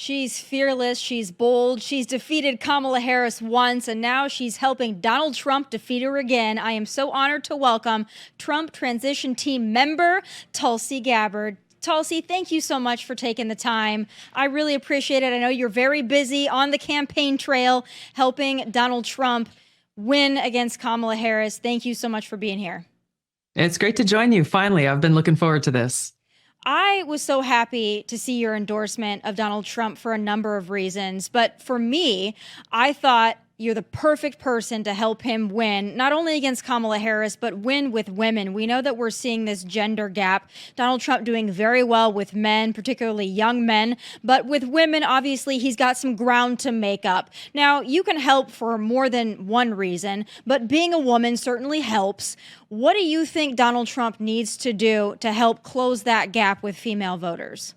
She's fearless, she's bold, she's defeated Kamala Harris once, and now she's helping Donald Trump defeat her again. I am so honored to welcome Trump transition team member Tulsi Gabbard. Tulsi, thank you so much for taking the time. I really appreciate it. I know you're very busy on the campaign trail helping Donald Trump win against Kamala Harris. Thank you so much for being here. It's great to join you. Finally, I've been looking forward to this. I was so happy to see your endorsement of Donald Trump for a number of reasons. But for me, I thought you're the perfect person to help him win, not only against Kamala Harris, but win with women. We know that we're seeing this gender gap. Donald Trump doing very well with men, particularly young men. But with women, obviously, he's got some ground to make up. Now, you can help for more than one reason, but being a woman certainly helps. What do you think Donald Trump needs to do to help close that gap with female voters?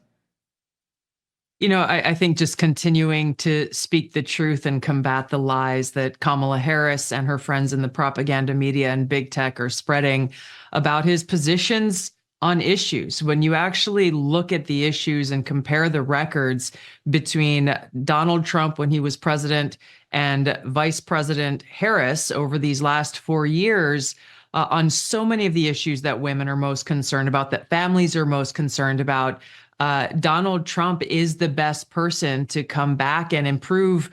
I think just continuing to speak the truth and combat the lies that Kamala Harris and her friends in the propaganda media and big tech are spreading about his positions on issues. When you actually look at the issues and compare the records between Donald Trump when he was president and Vice President Harris over these last 4 years, on so many of the issues that women are most concerned about, that families are most concerned about, Donald Trump is the best person to come back and improve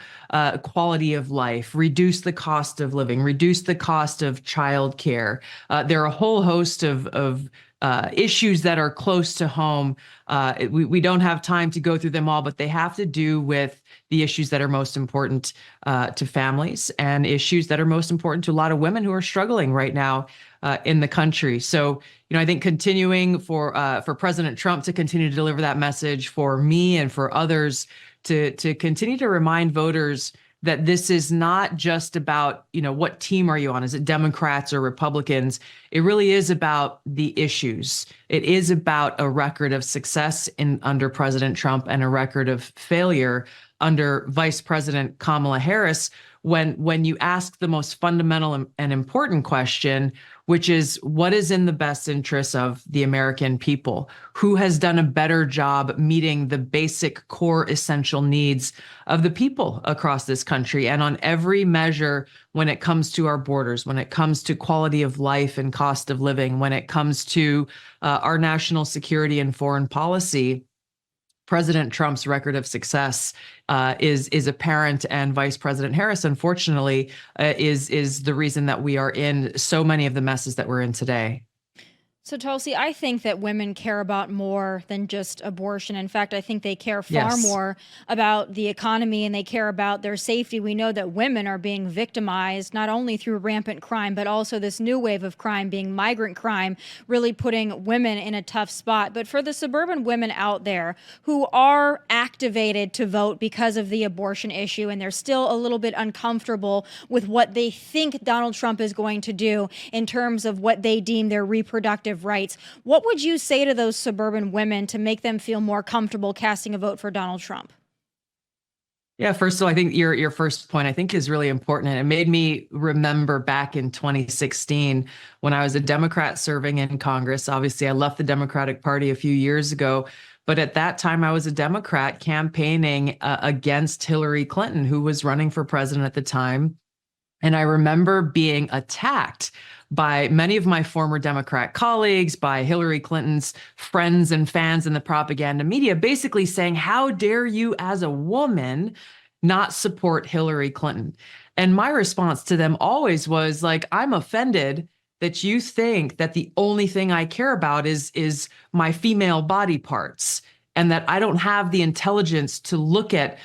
quality of life, reduce the cost of living, reduce the cost of childcare. There are a whole host of issues that are close to home. We don't have time to go through them all, but they have to do with the issues that are most important to families and issues that are most important to a lot of women who are struggling right now in the country. So, I think continuing for President Trump to continue to deliver that message, for me and for others to continue to remind voters that this is not just about, what team are you on? Is it Democrats or Republicans? It really is about the issues. It is about a record of success under President Trump and a record of failure under Vice President Kamala Harris. When you ask the most fundamental and important question, which is what is in the best interest of the American people? Who has done a better job meeting the basic core essential needs of the people across this country? And on every measure, when it comes to our borders, when it comes to quality of life and cost of living, when it comes to our national security and foreign policy, President Trump's record of success is apparent, and Vice President Harris, unfortunately, is the reason that we are in so many of the messes that we're in today. So, Tulsi, I think that women care about more than just abortion. In fact, I think they care far more about the economy and they care about their safety. We know that women are being victimized not only through rampant crime, but also this new wave of crime being migrant crime, really putting women in a tough spot. But for the suburban women out there who are activated to vote because of the abortion issue, and they're still a little bit uncomfortable with what they think Donald Trump is going to do in terms of what they deem their reproductive rights, what would you say to those suburban women to make them feel more comfortable casting a vote for Donald Trump? Yeah, first of all, I think your first point I think is really important. And it made me remember back in 2016 when I was a Democrat serving in Congress. Obviously, I left the Democratic Party a few years ago. But at that time, I was a Democrat campaigning against Hillary Clinton, who was running for president at the time. And I remember being attacked by many of my former Democrat colleagues, by Hillary Clinton's friends and fans in the propaganda media, basically saying, how dare you as a woman not support Hillary Clinton? And my response to them always was like, I'm offended that you think that the only thing I care about is my female body parts, and that I don't have the intelligence to look at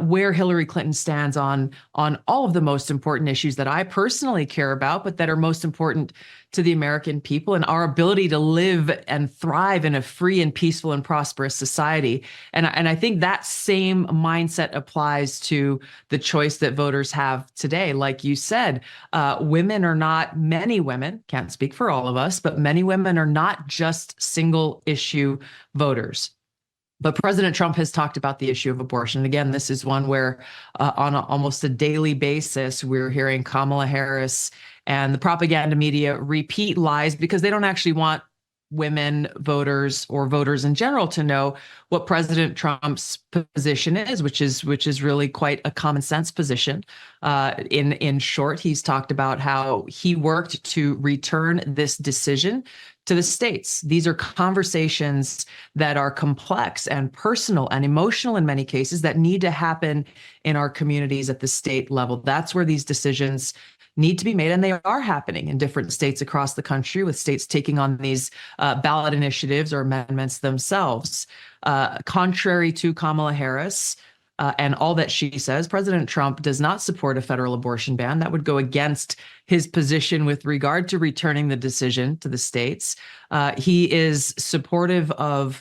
where Hillary Clinton stands on all of the most important issues that I personally care about, but that are most important to the American people and our ability to live and thrive in a free and peaceful and prosperous society. And I think that same mindset applies to the choice that voters have today. Like you said, many women, can't speak for all of us, but many women are not just single issue voters. But President Trump has talked about the issue of abortion. Again, this is one where on almost a daily basis, we're hearing Kamala Harris and the propaganda media repeat lies because they don't actually want women voters or voters in general to know what President Trump's position is, which is really quite a common sense position. In short, he's talked about how he worked to return this decision to the states. These are conversations that are complex and personal and emotional in many cases that need to happen in our communities at the state level. That's where these decisions need to be made, and they are happening in different states across the country, with states taking on these ballot initiatives or amendments themselves. Contrary to Kamala Harris and all that she says, President Trump does not support a federal abortion ban. That would go against his position with regard to returning the decision to the states. He is supportive of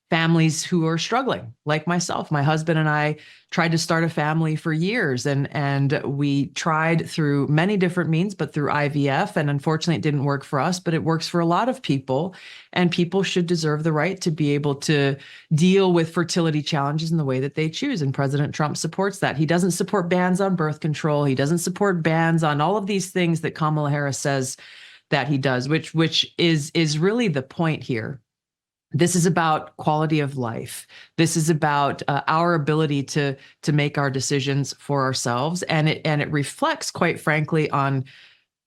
families who are struggling, like myself. My husband and I tried to start a family for years, and we tried through many different means, but through IVF, and unfortunately it didn't work for us, but it works for a lot of people, and people should deserve the right to be able to deal with fertility challenges in the way that they choose, and President Trump supports that. He doesn't support bans on birth control. He doesn't support bans on all of these things that Kamala Harris says that he does, which is really the point here. This is about quality of life. This is about our ability to make our decisions for ourselves, and it reflects, quite frankly, on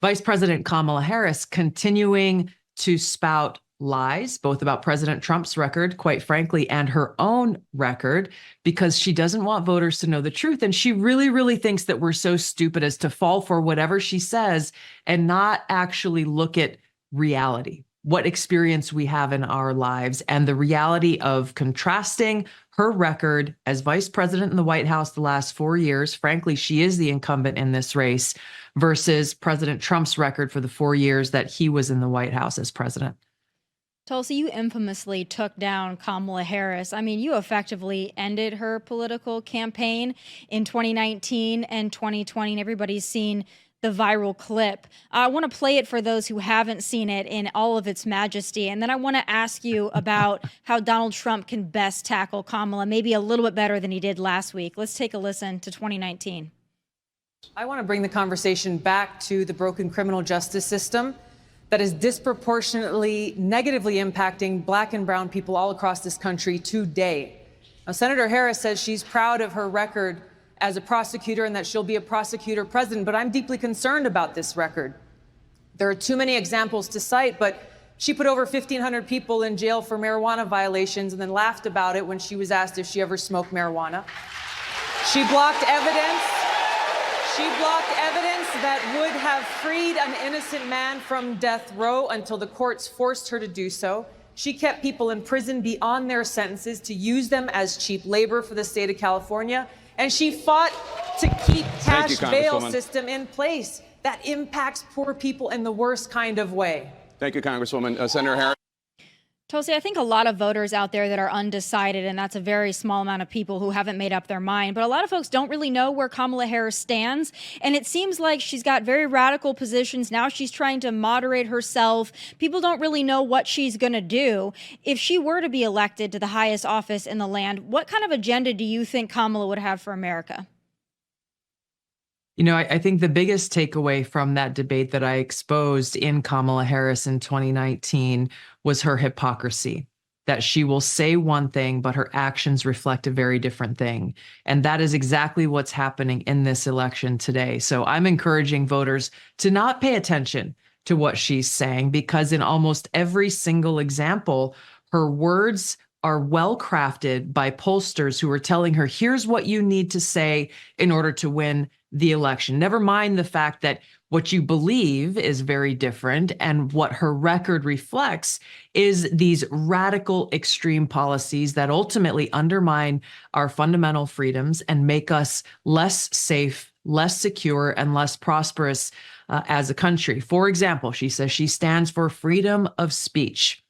Vice President Kamala Harris continuing to spout lies, both about President Trump's record, quite frankly, and her own record, because she doesn't want voters to know the truth, and she really, really thinks that we're so stupid as to fall for whatever she says and not actually look at reality, what experience we have in our lives, and the reality of contrasting her record as vice president in the White House the last 4 years. Frankly, she is the incumbent in this race, versus President Trump's record for the 4 years that he was in the White House as president. Tulsi, you infamously took down Kamala Harris. I mean, you effectively ended her political campaign in 2019 and 2020, and everybody's seen the viral clip. I want to play it for those who haven't seen it in all of its majesty. And then I want to ask you about how Donald Trump can best tackle Kamala, maybe a little bit better than he did last week. Let's take a listen to 2019. I want to bring the conversation back to the broken criminal justice system that is disproportionately negatively impacting Black and brown people all across this country today. Now, Senator Harris says she's proud of her record as a prosecutor and that she'll be a prosecutor president, but I'm deeply concerned about this record. There are too many examples to cite, but she put over 1,500 people in jail for marijuana violations and then laughed about it when she was asked if she ever smoked marijuana. She blocked evidence. She blocked evidence that would have freed an innocent man from death row until the courts forced her to do so. She kept people in prison beyond their sentences to use them as cheap labor for the state of California. And she fought to keep cash bail system in place that impacts poor people in the worst kind of way. Thank you, Congresswoman. Senator Harris. Tulsi, I think a lot of voters out there that are undecided, and that's a very small amount of people who haven't made up their mind, but a lot of folks don't really know where Kamala Harris stands. And it seems like she's got very radical positions. Now she's trying to moderate herself. People don't really know what she's going to do. If she were to be elected to the highest office in the land, what kind of agenda do you think Kamala would have for America? You know, I think the biggest takeaway from that debate that I exposed in Kamala Harris in 2019 was her hypocrisy, that she will say one thing, but her actions reflect a very different thing. And that is exactly what's happening in this election today. So I'm encouraging voters to not pay attention to what she's saying, because in almost every single example, her words are well crafted by pollsters who are telling her, here's what you need to say in order to win the election. Never mind the fact that what you believe is very different, and what her record reflects is these radical extreme policies that ultimately undermine our fundamental freedoms and make us less safe, less secure, and less prosperous as a country. For example, she says she stands for freedom of speech.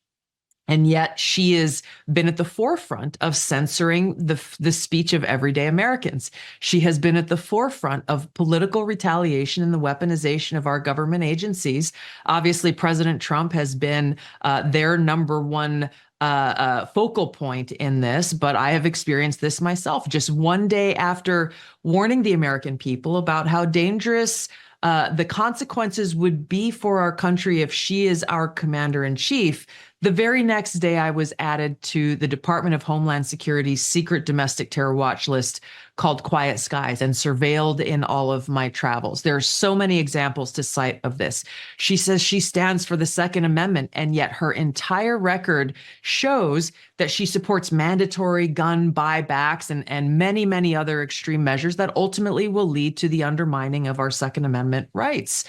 And yet she has been at the forefront of censoring the speech of everyday Americans. She has been at the forefront of political retaliation and the weaponization of our government agencies. Obviously, President Trump has been their number one focal point in this, but I have experienced this myself. Just one day after warning the American people about how dangerous the consequences would be for our country if she is our commander in chief, the very next day I was added to the Department of Homeland Security's secret domestic terror watch list called Quiet Skies and surveilled in all of my travels. There are so many examples to cite of this. She says she stands for the Second Amendment, and yet her entire record shows that she supports mandatory gun buybacks and many, many other extreme measures that ultimately will lead to the undermining of our Second Amendment rights.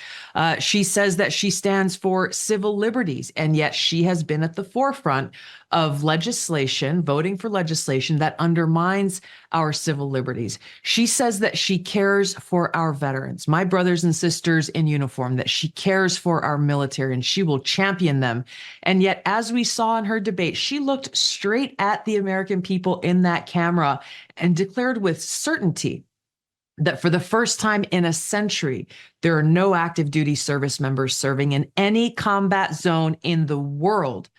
She says that she stands for civil liberties, and yet she has been at the forefront of legislation, voting for legislation that undermines our civil liberties. She says that she cares for our veterans, my brothers and sisters in uniform, that she cares for our military and she will champion them. And yet, as we saw in her debate, she looked straight at the American people in that camera and declared with certainty that for the first time in a century, there are no active duty service members serving in any combat zone in the world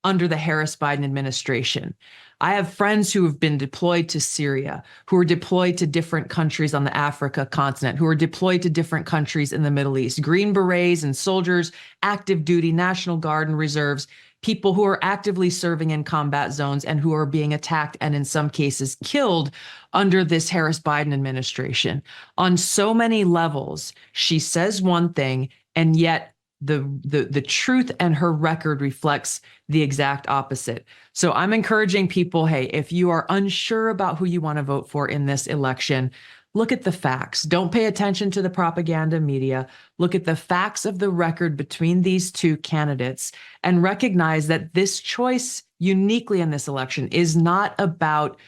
under the Harris-Biden administration. I have friends who have been deployed to Syria, who are deployed to different countries on the Africa continent, who are deployed to different countries in the Middle East, Green Berets and soldiers, active duty, National Guard and reserves, people who are actively serving in combat zones and who are being attacked and in some cases killed under this Harris-Biden administration. On so many levels, she says one thing, and yet the truth and her record reflects the exact opposite. So I'm encouraging people, hey, if you are unsure about who you want to vote for in this election, look at the facts. Don't pay attention to the propaganda media. Look at the facts of the record between these two candidates and recognize that this choice uniquely in this election is not about,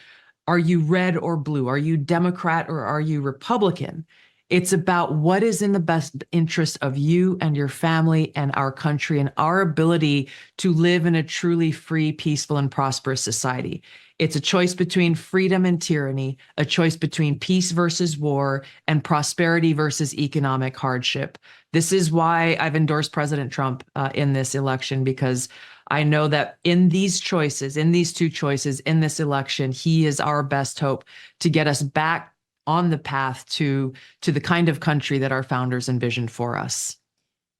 are you red or blue? Are you Democrat or are you Republican? It's about what is in the best interest of you and your family and our country and our ability to live in a truly free, peaceful, and prosperous society. It's a choice between freedom and tyranny, a choice between peace versus war, and prosperity versus economic hardship. This is why I've endorsed President Trump in this election, because I know that in these choices, in these two choices, in this election, he is our best hope to get us back on the path to the kind of country that our founders envisioned for us.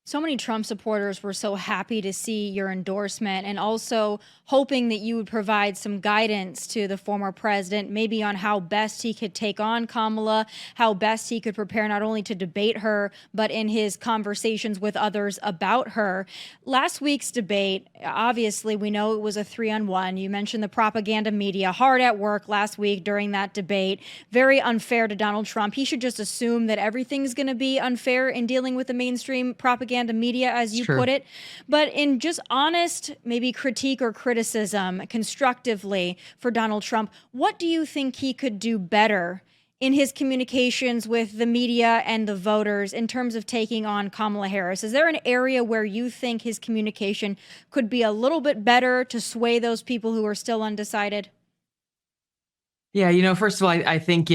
So many Trump supporters were so happy to see your endorsement and also hoping that you would provide some guidance to the former president, maybe on how best he could take on Kamala, how best he could prepare not only to debate her, but in his conversations with others about her. Last week's debate, obviously, we know it was a 3-on-1. You mentioned the propaganda media hard at work last week during that debate. Very unfair to Donald Trump. He should just assume that everything's going to be unfair in dealing with the mainstream propaganda media, as you put it. But in just honest, maybe critique or criticism constructively for Donald Trump, what do you think he could do better in his communications with the media and the voters in terms of taking on Kamala Harris? Is there an area where you think his communication could be a little bit better to sway those people who are still undecided? Yeah, first of all, I think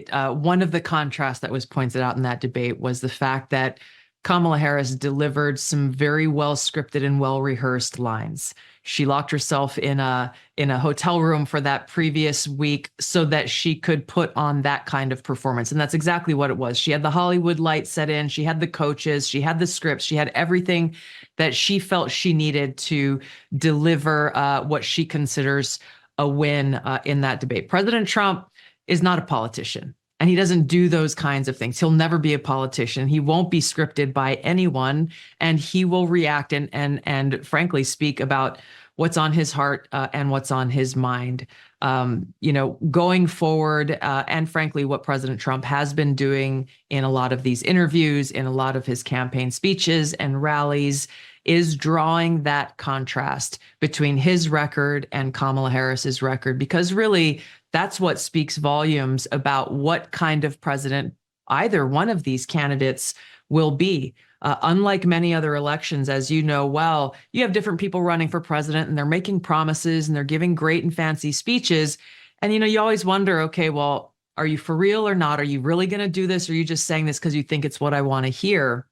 one of the contrasts that was pointed out in that debate was the fact that Kamala Harris delivered some very well scripted and well rehearsed lines. She locked herself in a hotel room for that previous week so that she could put on that kind of performance. And that's exactly what it was. She had the Hollywood lights set in, she had the coaches, she had the scripts, she had everything that she felt she needed to deliver what she considers a win in that debate. President Trump is not a politician. And he doesn't do those kinds of things. He'll never be a politician. He won't be scripted by anyone, and he will react and frankly speak about what's on his heart and what's on his mind. Going forward, and frankly, what President Trump has been doing in a lot of these interviews, in a lot of his campaign speeches and rallies, is drawing that contrast between his record and Kamala Harris's record, because really, that's what speaks volumes about what kind of president either one of these candidates will be. Unlike many other elections, as you know well, you have different people running for president and they're making promises and they're giving great and fancy speeches. And, you always wonder, okay, well, are you for real or not? Are you really going to do this? Or are you just saying this because you think it's what I want to hear?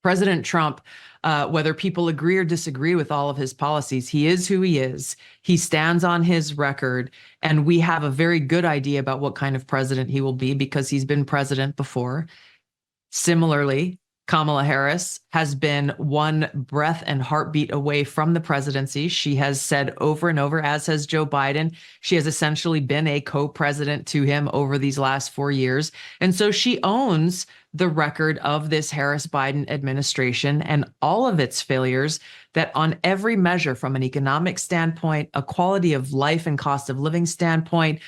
President Trump, whether people agree or disagree with all of his policies, he is who he is. He stands on his record, and we have a very good idea about what kind of president he will be because he's been president before. Similarly, Kamala Harris has been one breath and heartbeat away from the presidency. She has said over and over, as has Joe Biden, she has essentially been a co-president to him over these last 4 years. And so she owns the record of this Harris-Biden administration and all of its failures, that on every measure, from an economic standpoint, a quality of life and cost of living standpoint,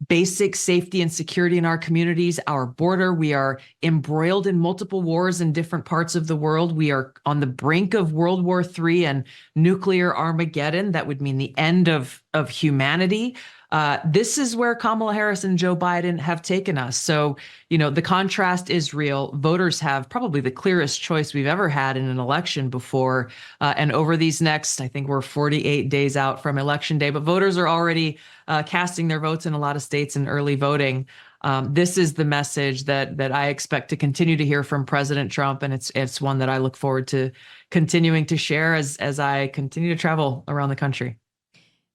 basic safety and security in our communities, our border. We are embroiled in multiple wars in different parts of the world. We are on the brink of World War III and nuclear Armageddon. That would mean the end of humanity. This is where Kamala Harris and Joe Biden have taken us. So, the contrast is real. Voters have probably the clearest choice we've ever had in an election before. And over these next, I think we're 48 days out from Election Day, but voters are already casting their votes in a lot of states in early voting. This is the message that I expect to continue to hear from President Trump, and it's one that I look forward to continuing to share as I continue to travel around the country.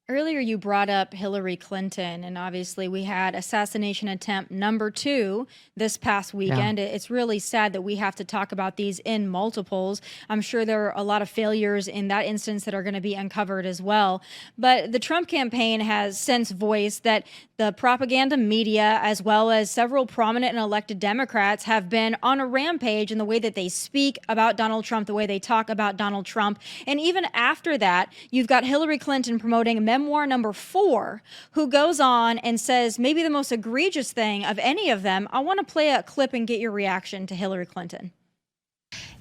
Earlier, you brought up Hillary Clinton, and obviously we had assassination attempt number 2 this past weekend. Yeah. It's really sad that we have to talk about these in multiples. I'm sure there are a lot of failures in that instance that are going to be uncovered as well. But the Trump campaign has since voiced that the propaganda media, as well as several prominent and elected Democrats, have been on a rampage in the way that they speak about Donald Trump, the way they talk about Donald Trump. And even after that, you've got Hillary Clinton promoting memoir number 4, who goes on and says maybe the most egregious thing of any of them. I want to play a clip and get your reaction to Hillary Clinton.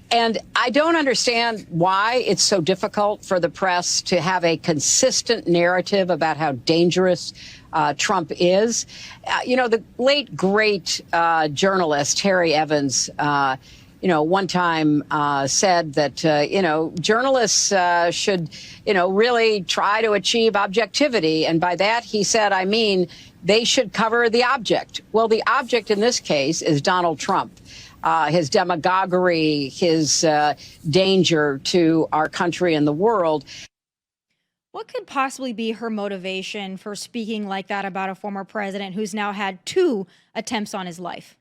And I don't understand why it's so difficult for the press to have a consistent narrative about how dangerous Trump is. The late, great journalist Harry Evans, one time said that, journalists should, really try to achieve objectivity. And by that, he said, I mean, they should cover the object. Well, the object in this case is Donald Trump. His demagoguery, his danger to our country and the world. What could possibly be her motivation for speaking like that about a former president who's now had 2 attempts on his life?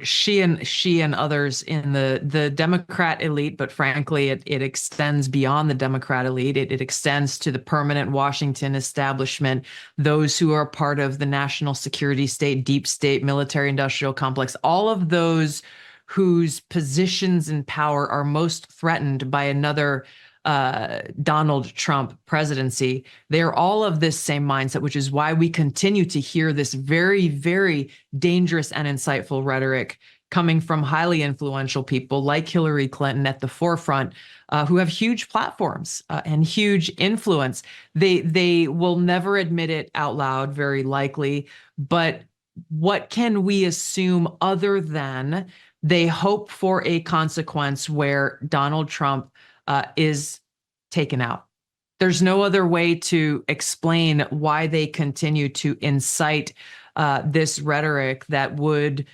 She and others in the Democrat elite, but frankly, it extends beyond the Democrat elite. It extends to the permanent Washington establishment, those who are part of the national security state, deep state, military industrial complex, all of those whose positions in power are most threatened by another Donald Trump presidency. They're all of this same mindset, which is why we continue to hear this very, very dangerous and insightful rhetoric coming from highly influential people like Hillary Clinton at the forefront, who have huge platforms and huge influence. They will never admit it out loud, very likely, but what can we assume other than they hope for a consequence where Donald Trump is taken out? There's no other way to explain why they continue to incite this rhetoric that would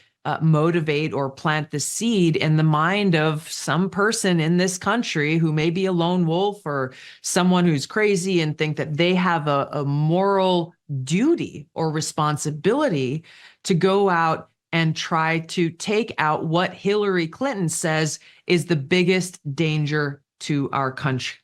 motivate or plant the seed in the mind of some person in this country who may be a lone wolf or someone who's crazy and think that they have a moral duty or responsibility to go out and try to take out what Hillary Clinton says is the biggest danger to our country.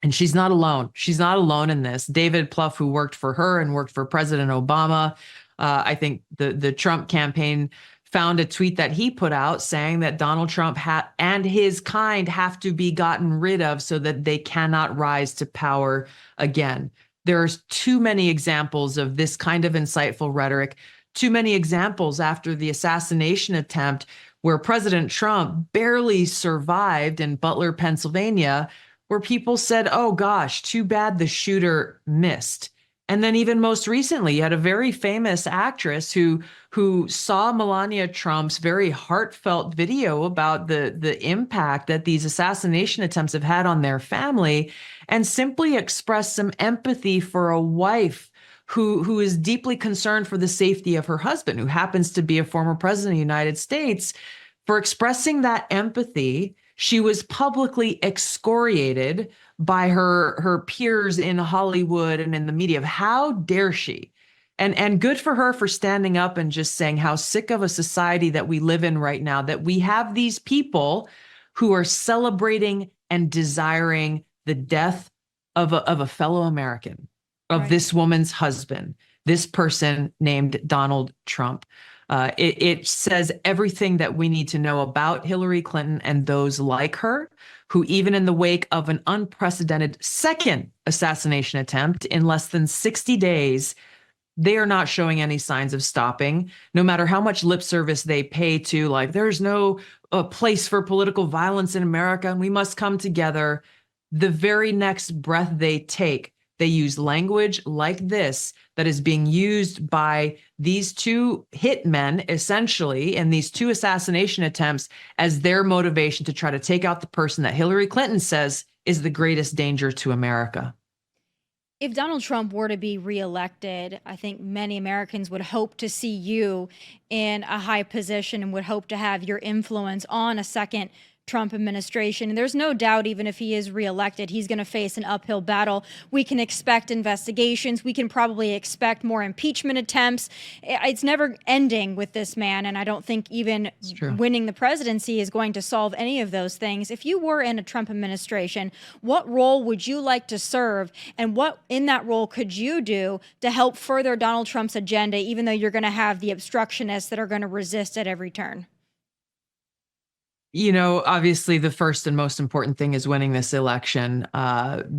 And she's not alone. She's not alone in this. David Plouffe, who worked for her and worked for President Obama, I think the Trump campaign found a tweet that he put out saying that Donald Trump and his kind have to be gotten rid of so that they cannot rise to power again. There's too many examples of this kind of insightful rhetoric, too many examples after the assassination attempt where President Trump barely survived in Butler, Pennsylvania, where people said, oh gosh, too bad the shooter missed. And then even most recently, you had a very famous actress who saw Melania Trump's very heartfelt video about the impact that these assassination attempts have had on their family and simply expressed some empathy for a wife who is deeply concerned for the safety of her husband, who happens to be a former president of the United States. For expressing that empathy, she was publicly excoriated by her peers in Hollywood and in the media. How dare she? And good for her for standing up and just saying how sick of a society that we live in right now, that we have these people who are celebrating and desiring the death of a fellow American, of this woman's husband, this person named Donald Trump. It says everything that we need to know about Hillary Clinton and those like her, who even in the wake of an unprecedented second assassination attempt in less than 60 days, they are not showing any signs of stopping, no matter how much lip service they pay to, like, there's no place for political violence in America and we must come together. The very next breath they take, they use language like this that is being used by these two hitmen, essentially, in these two assassination attempts as their motivation to try to take out the person that Hillary Clinton says is the greatest danger to America. If Donald Trump were to be reelected, I think many Americans would hope to see you in a high position and would hope to have your influence on a second Trump administration. And there's no doubt, even if he is reelected, he's going to face an uphill battle. We can expect investigations. We can probably expect more impeachment attempts. It's never ending with this man. And I don't think even winning the presidency is going to solve any of those things. If you were in a Trump administration, what role would you like to serve? And what in that role could you do to help further Donald Trump's agenda, even though you're going to have the obstructionists that are going to resist at every turn? You know, obviously, the first and most important thing is winning this election,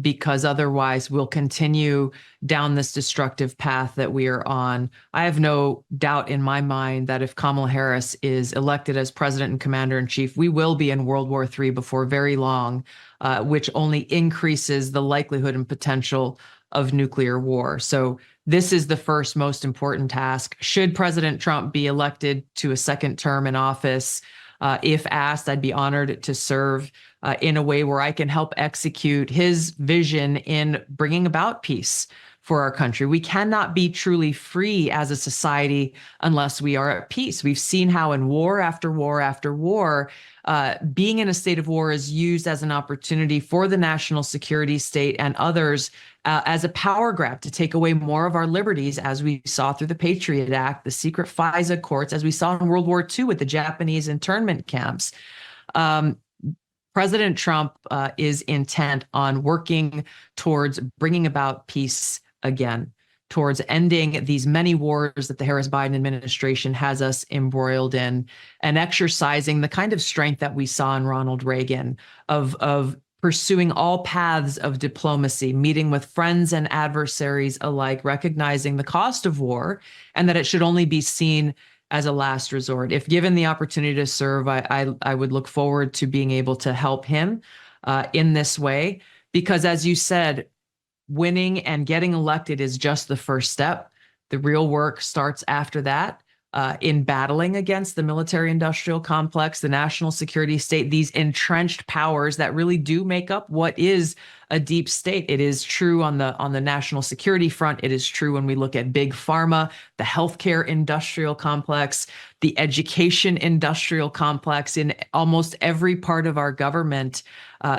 because otherwise we'll continue down this destructive path that we are on. I have no doubt in my mind that if Kamala Harris is elected as president and commander in chief, we will be in World War III before very long, which only increases the likelihood and potential of nuclear war. So this is the first most important task. Should President Trump be elected to a second term in office, if asked, I'd be honored to serve in a way where I can help execute his vision in bringing about peace for our country. We cannot be truly free as a society unless we are at peace. We've seen how in war after war after war, being in a state of war is used as an opportunity for the national security state and others as a power grab to take away more of our liberties, as we saw through the Patriot Act, the secret FISA courts, as we saw in World War II with the Japanese internment camps. President Trump is intent on working towards bringing about peace again, towards ending these many wars that the Harris-Biden administration has us embroiled in, and exercising the kind of strength that we saw in Ronald Reagan of pursuing all paths of diplomacy, meeting with friends and adversaries alike, recognizing the cost of war and that it should only be seen as a last resort. If given the opportunity to serve, I would look forward to being able to help him in this way, because as you said, winning and getting elected is just the first step. The real work starts after that. In battling against the military-industrial complex, the national security state, these entrenched powers that really do make up what is a deep state. It is true on the national security front. It is true when we look at big pharma, the healthcare industrial complex, the education industrial complex. In almost every part of our government,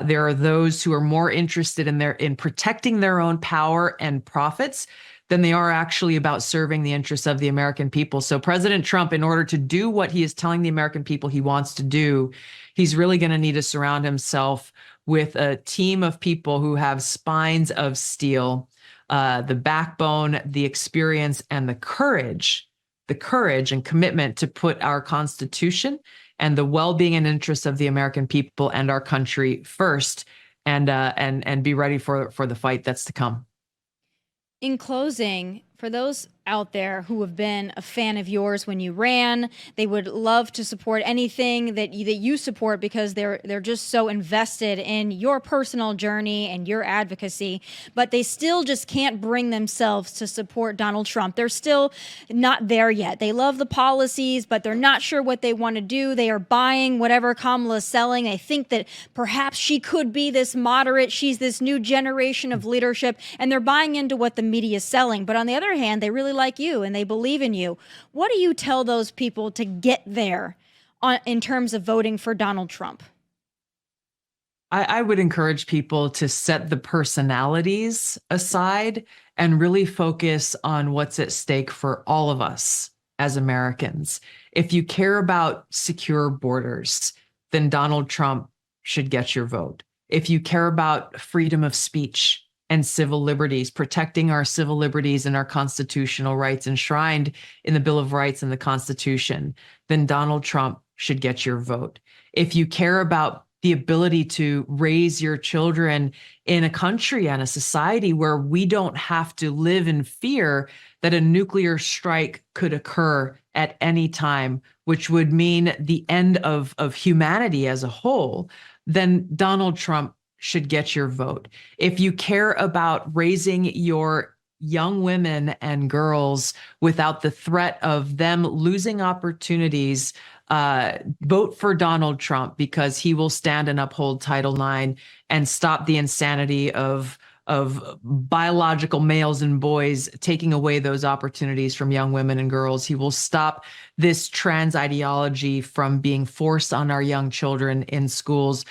there are those who are more interested in protecting their own power and profits than they are actually about serving the interests of the American people. So President Trump, in order to do what he is telling the American people he wants to do, he's really going to need to surround himself with a team of people who have spines of steel, the backbone, the experience, and the courage and commitment to put our Constitution and the well-being and interests of the American people and our country first, and be ready for the fight that's to come. In closing, for those out there who have been a fan of yours when you ran, they would love to support anything that you support because they're just so invested in your personal journey and your advocacy, but they still just can't bring themselves to support Donald Trump. They're still not there yet. They love the policies, but they're not sure what they want to do. They are buying whatever Kamala is selling. They think that perhaps she could be this moderate. She's this new generation of leadership, and they're buying into what the media is selling. But on the other hand, they really like you and they believe in you. What do you tell those people to get there in terms of voting for Donald Trump? I would encourage people to set the personalities aside and really focus on what's at stake for all of us as Americans. If you care about secure borders, then Donald Trump should get your vote. If you care about freedom of speech and civil liberties, protecting our civil liberties and our constitutional rights enshrined in the Bill of Rights and the Constitution, then Donald Trump should get your vote. If you care about the ability to raise your children in a country and a society where we don't have to live in fear that a nuclear strike could occur at any time, which would mean the end of humanity as a whole, then Donald Trump should get your vote. If you care about raising your young women and girls without the threat of them losing opportunities, vote for Donald Trump, because he will stand and uphold Title IX and stop the insanity of biological males and boys taking away those opportunities from young women and girls. He will stop this trans ideology from being forced on our young children in schools.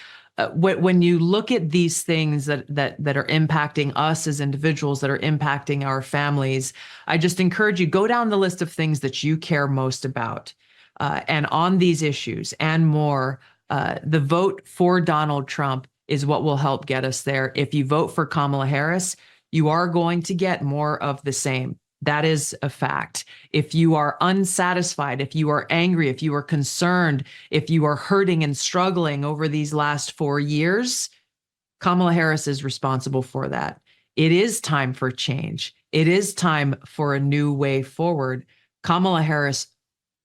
When you look at these things that are impacting us as individuals, that are impacting our families, I just encourage you, go down the list of things that you care most about. And on these issues and more, the vote for Donald Trump is what will help get us there. If you vote for Kamala Harris, you are going to get more of the same. That is a fact. If you are unsatisfied, if you are angry, if you are concerned, if you are hurting and struggling over these last 4 years, Kamala Harris is responsible for that. It is time for change. It is time for a new way forward. Kamala Harris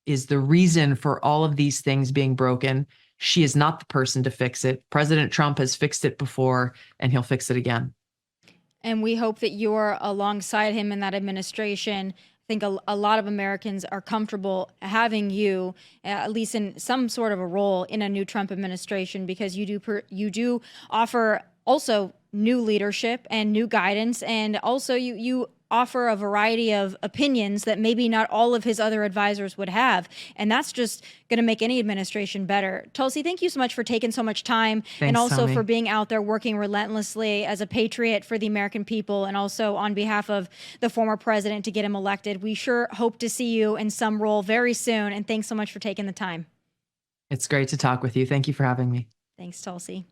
is the reason for all of these things being broken. She is not the person to fix it. President Trump has fixed it before, and he'll fix it again. And we hope that you're alongside him in that administration. I think a lot of Americans are comfortable having you, at least in some sort of a role in a new Trump administration, because you do offer also new leadership and new guidance, and also you offer a variety of opinions that maybe not all of his other advisors would have. And that's just going to make any administration better. Tulsi, thank you so much for taking so much time. Thanks, and also Tomi. for being out there working relentlessly as a patriot for the American people, and also on behalf of the former president to get him elected. We sure hope to see you in some role very soon. And thanks so much for taking the time. It's great to talk with you. Thank you for having me. Thanks, Tulsi.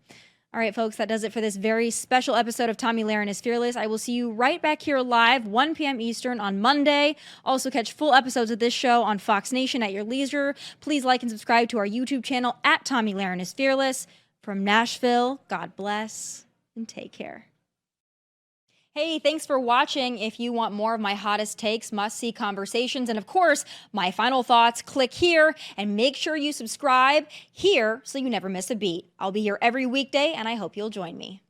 All right, folks, that does it for this very special episode of Tomi Lahren is Fearless. I will see you right back here live, 1 p.m. Eastern on Monday. Also, catch full episodes of this show on Fox Nation at your leisure. Please like and subscribe to our YouTube channel at Tomi Lahren is Fearless. From Nashville, God bless and take care. Hey, thanks for watching. If you want more of my hottest takes, must-see conversations, and of course, my final thoughts, click here and make sure you subscribe here so you never miss a beat. I'll be here every weekday, and I hope you'll join me.